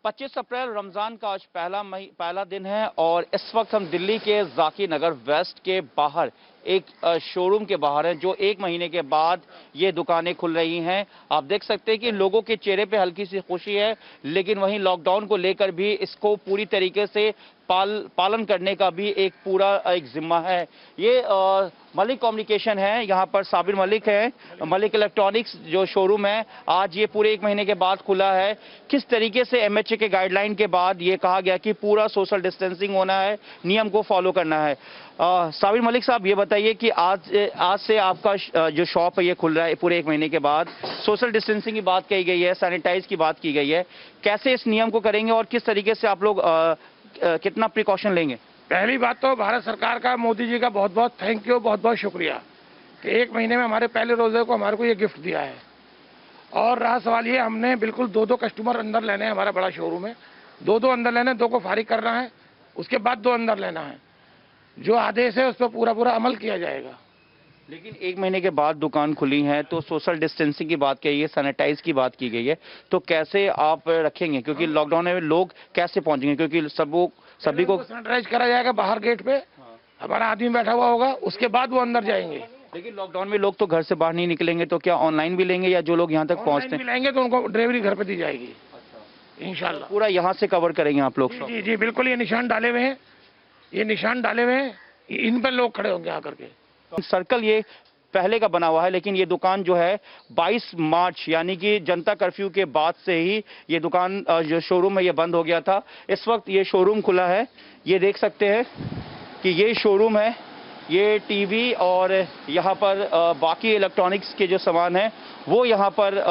25 अप्रैल रमज़ान का आज पहला दिन है और इस वक्त हम दिल्ली के जाकिर नगर वेस्ट के बाहर एक शोरूम के बाहर हैं जो 1 महीने के बाद ये दुकानें खुल रही हैं। आप देख सकते हैं कि लोगों के चेहरे पे हल्की सी खुशी है, लेकिन वहीं लॉकडाउन को लेकर भी इसको पूरी तरीके से पालन करने का भी एक जिम्मा है। ये मलिक कम्युनिकेशन है, यहाँ पर साबिर मलिक है, मलिक इलेक्ट्रॉनिक्स जो शोरूम है आज ये पूरे 1 महीने के बाद खुला है। किस तरीके से एमएचए के गाइडलाइन के बाद ये कहा गया कि पूरा सोशल डिस्टेंसिंग होना है, नियम को फॉलो करना है। साबिर मलिक साहब ये बताइए कि आज से आपका जो शॉप है ये खुल रहा है पूरे 1 महीने के बाद, सोशल डिस्टेंसिंग की बात कही गई है, सैनिटाइज की बात की गई है, कैसे इस नियम को करेंगे और किस तरीके से आप लोग कितना प्रिकॉशन लेंगे? पहली बात तो भारत सरकार का, मोदी जी का बहुत बहुत थैंक यू, बहुत बहुत शुक्रिया कि 1 महीने में हमारे पहले रोजे को हमारे को ये गिफ्ट दिया है। और रहा सवाल ये, हमने बिल्कुल 2-2 कस्टमर अंदर लेने हैं, हमारा बड़ा शोरूम है, 2-2 अंदर लेने, 2 को फारिग करना है, उसके बाद 2 अंदर लेना है। जो आदेश है उस पर पूरा अमल किया जाएगा। लेकिन 1 महीने के बाद दुकान खुली है तो सोशल डिस्टेंसिंग की बात की गई है, सैनिटाइज की बात की गई है, तो कैसे आप रखेंगे? क्योंकि लॉकडाउन में लोग कैसे पहुंचेंगे? क्योंकि सभी को सैनिटाइज करा जाएगा बाहर गेट पे, हमारा आदमी बैठा हुआ होगा, उसके बाद वो अंदर जाएंगे। लेकिन लॉकडाउन में लोग तो घर से बाहर नहीं निकलेंगे, तो क्या ऑनलाइन भी लेंगे या जो लोग यहाँ तक पहुँचते हैं लेंगे तो उनको डिलीवरी घर पे दी जाएगी इंशाल्लाह। पूरा यहाँ से कवर करेंगे आप लोग? जी जी बिल्कुल, ये निशान डाले हुए हैं, ये निशान डाले हुए हैं, इन पर लोग खड़े होंगे आकर के। सर्कल ये पहले का बना हुआ है, लेकिन ये दुकान जो है 22 मार्च यानी कि जनता कर्फ्यू के बाद से ही ये दुकान जो शोरूम है ये बंद हो गया था। इस वक्त ये शोरूम खुला है, ये देख सकते हैं कि ये शोरूम है, ये टीवी और यहाँ पर बाकी इलेक्ट्रॉनिक्स के जो सामान है वो यहाँ पर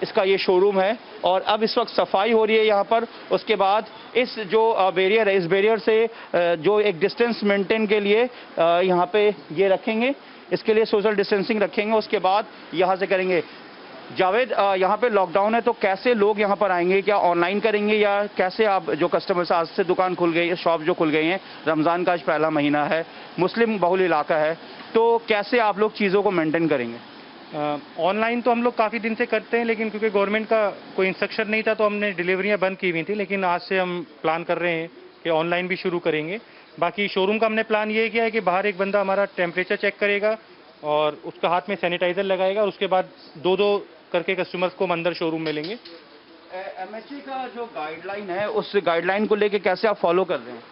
इसका ये शोरूम है। और अब इस वक्त सफाई हो रही है यहाँ पर। उसके बाद इस जो बैरियर है, इस बैरियर से जो एक डिस्टेंस मेंटेन के लिए यहाँ पे ये रखेंगे, इसके लिए सोशल डिस्टेंसिंग रखेंगे, उसके बाद यहाँ से करेंगे। जावेद, यहाँ पे लॉकडाउन है तो कैसे लोग यहाँ पर आएंगे? क्या ऑनलाइन करेंगे या कैसे? आप जो कस्टमर्स, आज से दुकान खुल गई है, शॉप जो खुल गई हैं, रमज़ान का आज पहला महीना है, मुस्लिम बहुल इलाका है, तो कैसे आप लोग चीज़ों को मेंटेन करेंगे? ऑनलाइन तो हम लोग काफ़ी दिन से करते हैं, लेकिन क्योंकि गवर्नमेंट का कोई इंस्ट्रक्शन नहीं था तो हमने डिलीवरियाँ बंद की हुई थी, लेकिन आज से हम प्लान कर रहे हैं कि ऑनलाइन भी शुरू करेंगे। बाकी शोरूम का हमने प्लान ये किया है कि बाहर एक बंदा हमारा टेम्परेचर चेक करेगा और उसका हाथ में सैनिटाइजर लगाएगा और उसके बाद 2-2 करके कस्टमर्स को हम अंदर शोरूम में लेंगे। एमएचए का जो गाइडलाइन है उस गाइडलाइन को लेके कैसे आप फॉलो कर रहे हैं?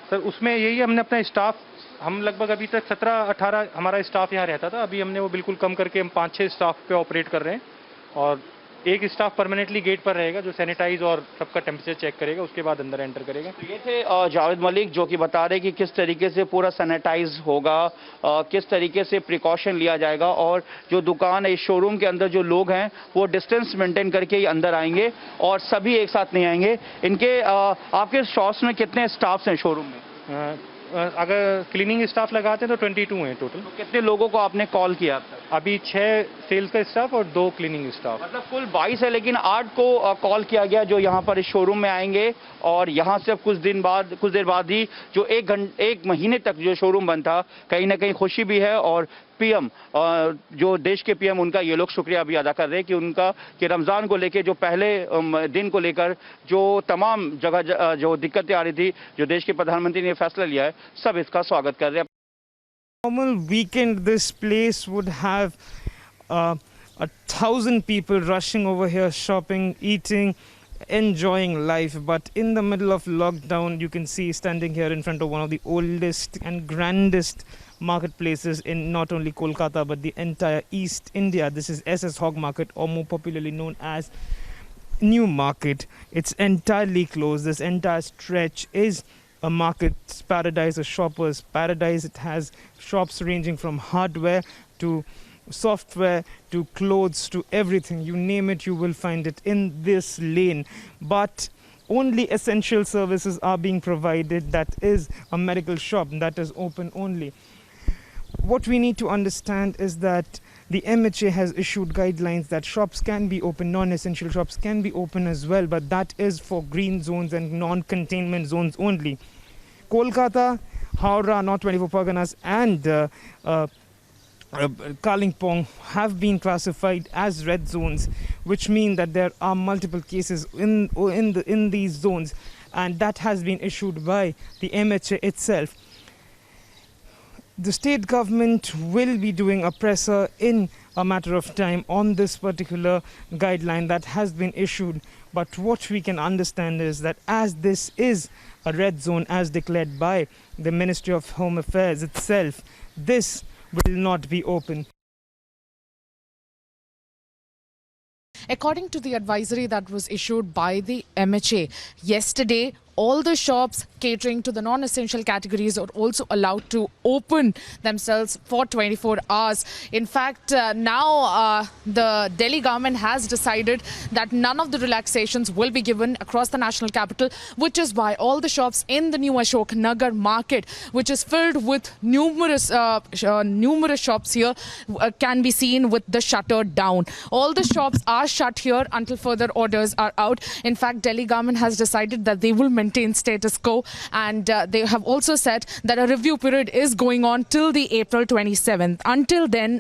सर उसमें यही, हमने अपना स्टाफ, हम लगभग अभी तक 17-18 हमारा स्टाफ यहाँ रहता था, अभी हमने वो बिल्कुल कम करके हम 5-6 स्टाफ पे ऑपरेट कर रहे हैं और एक स्टाफ परमानेंटली गेट पर रहेगा जो सैनिटाइज और सबका टेम्परेचर चेक करेगा, उसके बाद अंदर एंटर करेगा। तो ये थे जावेद मलिक जो कि बता रहे कि किस तरीके से पूरा सैनिटाइज होगा, किस तरीके से प्रिकॉशन लिया जाएगा और जो दुकान है, इस शोरूम के अंदर जो लोग हैं वो डिस्टेंस मेंटेन करके ही अंदर आएंगे और सभी एक साथ नहीं आएंगे। इनके आपके शॉप्स में कितने स्टाफ्स हैं शोरूम में? अगर क्लीनिंग स्टाफ लगाते हैं तो 22 हैं टोटल। तो कितने लोगों को आपने कॉल किया? अभी 6 सेल्स का स्टाफ और 2 क्लीनिंग स्टाफ, मतलब कुल 22 है, लेकिन 8 को कॉल किया गया जो यहाँ पर इस शोरूम में आएंगे और यहाँ से कुछ देर बाद ही जो 1 महीने तक जो शोरूम बंद था, कहीं ना कहीं खुशी भी है। और पीएम, जो देश के पीएम, उनका ये लोग शुक्रिया भी अदा कर रहे हैं कि रमज़ान को लेकर जो पहले दिन को लेकर जो तमाम जगह जो दिक्कतें आ रही थी, जो देश के प्रधानमंत्री ने फैसला लिया है, सब इसका स्वागत कर रहे हैं। Normal weekend, this place would have 1,000 people rushing over here, shopping, eating, enjoying life. But in the middle of lockdown, you can see standing here in front of one of the oldest and grandest marketplaces in not only Kolkata but the entire East India. This is SS Hog Market, or more popularly known as New Market. It's entirely closed. This entire stretch is a market's paradise, a shopper's paradise. It has shops ranging from hardware to software to clothes to everything. You name it, you will find it in this lane. But only essential services are being provided. That is a medical shop that is open only. What we need to understand is that the MHA has issued guidelines that shops can be open, non-essential shops can be open as well, but that is for green zones and non-containment zones only. Kolkata, Howrah, North 24 Parganas and Kalimpong have been classified as red zones, which mean that there are multiple cases in these zones, and that has been issued by the MHA itself. The state government will be doing a presser in a matter of time on this particular guideline that has been issued. But what we can understand is that as this is a red zone as declared by the Ministry of Home Affairs itself, this will not be open. According to the advisory that was issued by the MHA yesterday, all the shops catering to the non-essential categories are also allowed to open themselves for 24 hours. In fact, now the Delhi government has decided that none of the relaxations will be given across the national capital, which is why all the shops in the new Ashok Nagar market, which is filled with numerous shops here, can be seen with the shutter down. All the shops are shut here until further orders are out. In fact, Delhi government has decided that they will maintain status quo, and they have also said that a review period is going on till the April 27th. Until then,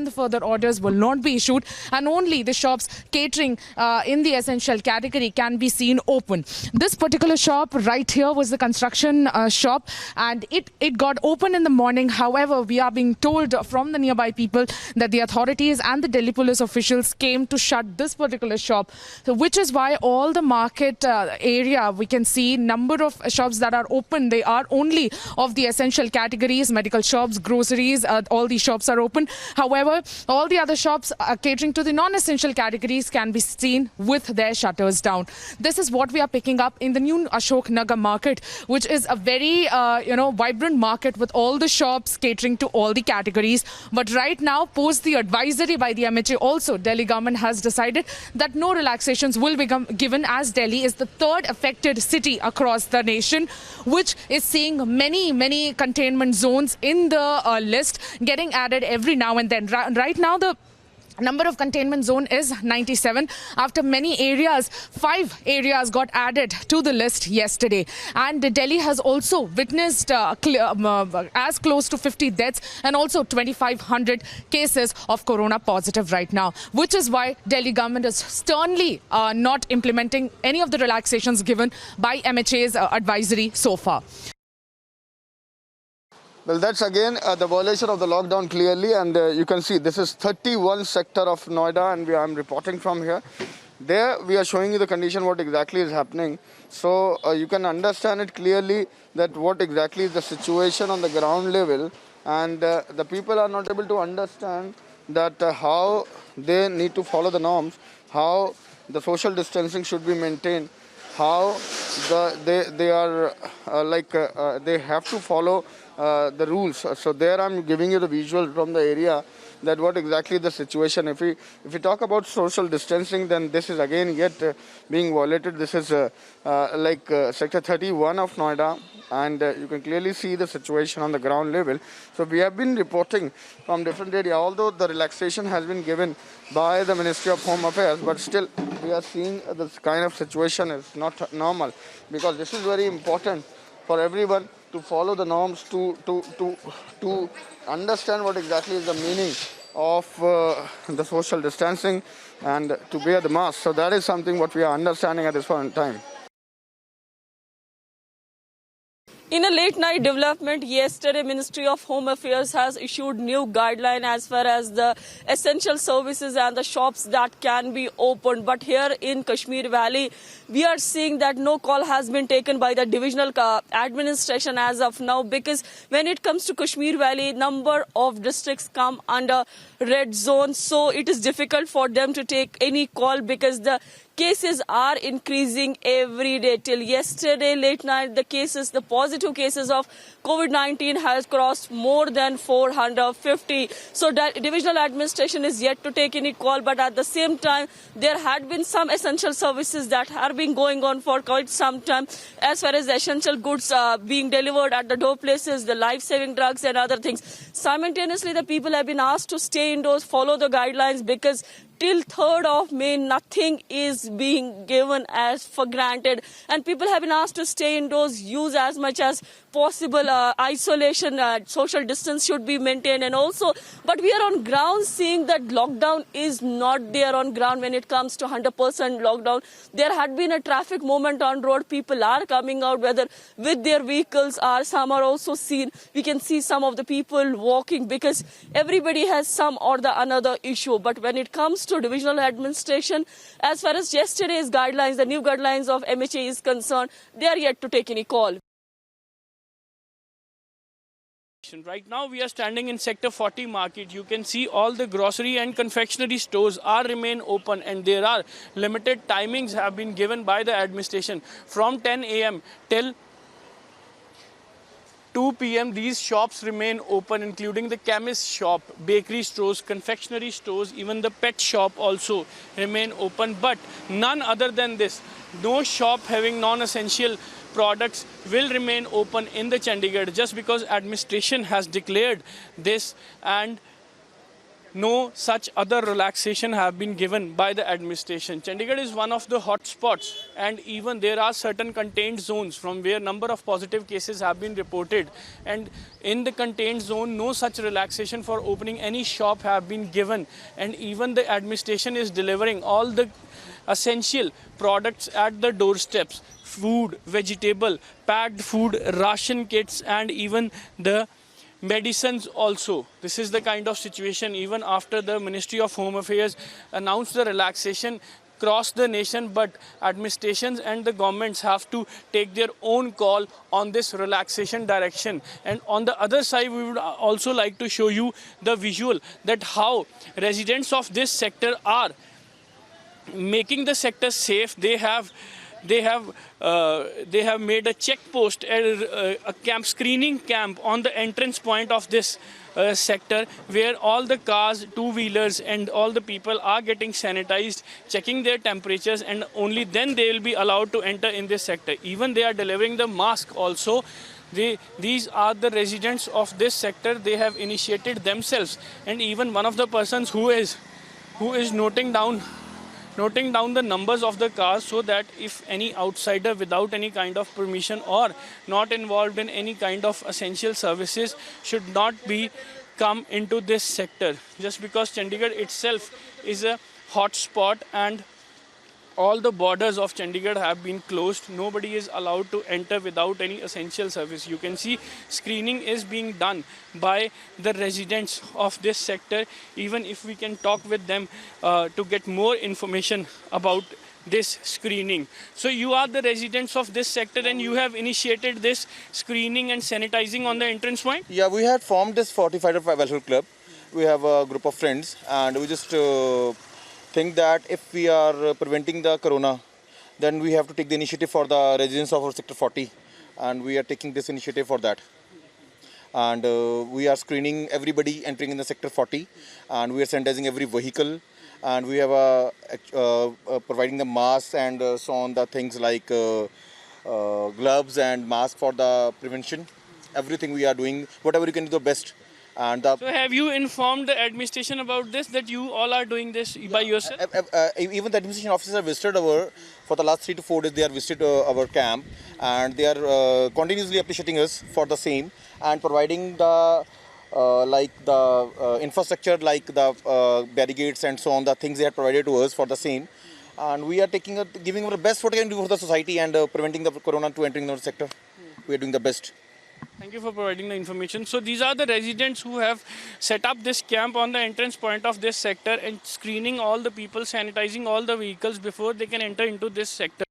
the further orders will not be issued, and only the shops catering in the essential category can be seen open. This particular shop right here was the construction shop, and it got open in the morning. However, we are being told from the nearby people that the authorities and the Delhi police officials came to shut this particular shop, so which is why all the market area, we can see number of shops that are open, they are only of the essential categories, medical shops, groceries, all these shops are open. However, all the other shops catering to the non-essential categories can be seen with their shutters down. This is what we are picking up in the new Ashok Nagar market, which is a very vibrant market with all the shops catering to all the categories. But right now, post the advisory by the MHA, also Delhi government has decided that no relaxations will be given, as Delhi is the third affected city across the nation, which is seeing many containment zones in the list getting added every now and then. Right now, the number of containment zone is 97. After many areas, 5 areas got added to the list yesterday. And Delhi has also witnessed as close to 50 deaths and also 2,500 cases of corona positive right now, which is why Delhi government is sternly not implementing any of the relaxations given by MHA's advisory so far. Well, that's again the violation of the lockdown clearly, and you can see this is 31 sector of Noida, and I'm reporting from here. There we are showing you the condition, what exactly is happening. So you can understand it clearly that what exactly is the situation on the ground level, and the people are not able to understand that how they need to follow the norms, how the social distancing should be maintained, how they have to follow the rules. So there I'm giving you the visual from the area that what exactly the situation. If we talk about social distancing, then this is again yet being violated. This is sector 31 of Noida, and you can clearly see the situation on the ground level. So we have been reporting from different area, although the relaxation has been given by the Ministry of Home Affairs, but still we are seeing this kind of situation is not normal, because this is very important for everyone to follow the norms, to understand what exactly is the meaning of the social distancing and to wear the mask. So that is something what we are understanding at this point in time. In a late night development, yesterday Ministry of Home Affairs has issued new guideline as far as the essential services and the shops that can be opened. But here in Kashmir Valley, we are seeing that no call has been taken by the divisional administration as of now, because when it comes to Kashmir Valley, number of districts come under red zone. So it is difficult for them to take any call because the cases are increasing every day. Till yesterday late night, the positive cases of COVID-19 has crossed more than 450. So that divisional administration is yet to take any call, but at the same time, there had been some essential services that have been going on for quite some time, as far as the essential goods being delivered at the door places, the life-saving drugs and other things. Simultaneously, the people have been asked to stay indoors, follow the guidelines, because till 3rd of May, nothing is being given as for granted. And people have been asked to stay indoors, use as much as possible isolation, social distance should be maintained. And also, but we are on ground seeing that lockdown is not there on ground when it comes to 100% lockdown. There had been a traffic movement on road. People are coming out, whether with their vehicles or some are also seen. We can see some of the people walking because everybody has some or the another issue. But when it comes to divisional administration, as far as yesterday's guidelines, the new guidelines of MHA is concerned, they are yet to take any call. Right now we are standing in Sector 40 market. You can see all the grocery and confectionery stores are remain open, and there are limited timings have been given by the administration from 10 a.m. till 2 p.m. These shops remain open, including the chemist shop, bakery stores, confectionery stores, even the pet shop also remain open. But none other than this, no shop having non-essential products will remain open in the Chandigarh, just because administration has declared this, and no such other relaxation have been given by the administration. Chandigarh is one of the hot spots, and even there are certain contained zones from where number of positive cases have been reported, and in the contained zone no such relaxation for opening any shop have been given, and even the administration is delivering all the essential products at the doorsteps: food, vegetable, packed food, ration kits, and even the medicines also. This is the kind of situation even after the Ministry of Home Affairs announced the relaxation across the nation, but administrations and the governments have to take their own call on this relaxation direction. And on the other side, we would also like to show you the visual that how residents of this sector are making the sector safe. They have made a check post, a screening camp on the entrance point of this sector, where all the cars, two-wheelers, and all the people are getting sanitized, checking their temperatures, and only then they will be allowed to enter in this sector. Even they are delivering the mask also. These are the residents of this sector. They have initiated themselves, and even one of the persons who is noting down the numbers of the cars, so that if any outsider without any kind of permission or not involved in any kind of essential services should not be come into this sector, just because Chandigarh itself is a hot spot and all the borders of Chandigarh have been closed. Nobody is allowed to enter without any essential service. You can see screening is being done by the residents of this sector. Even if we can talk with them to get more information about this screening. So you are the residents of this sector and you have initiated this screening and sanitizing on the entrance point? Yeah, we had formed this 45 Welfare Club. We have a group of friends, and we just think that if we are preventing the corona, then we have to take the initiative for the residents of our sector 40, and we are taking this initiative for that. And we are screening everybody entering in the sector 40, and we are sanitizing every vehicle, and we have providing the masks and so on, the things like gloves and masks for the prevention. Everything we are doing, whatever you can do the best. And so have you informed the administration about this, that you all are doing this by yourself? Even the administration officers have visited for the last 3 to 4 days, they have visited our camp, and they are continuously appreciating us for the same and providing the infrastructure, like the barricades and so on, the things they have provided to us for the same. And we are giving our best what we can do for the society and preventing the corona to entering our sector. We are doing the best. Thank you for providing the information. So these are the residents who have set up this camp on the entrance point of this sector and screening all the people, sanitizing all the vehicles before they can enter into this sector.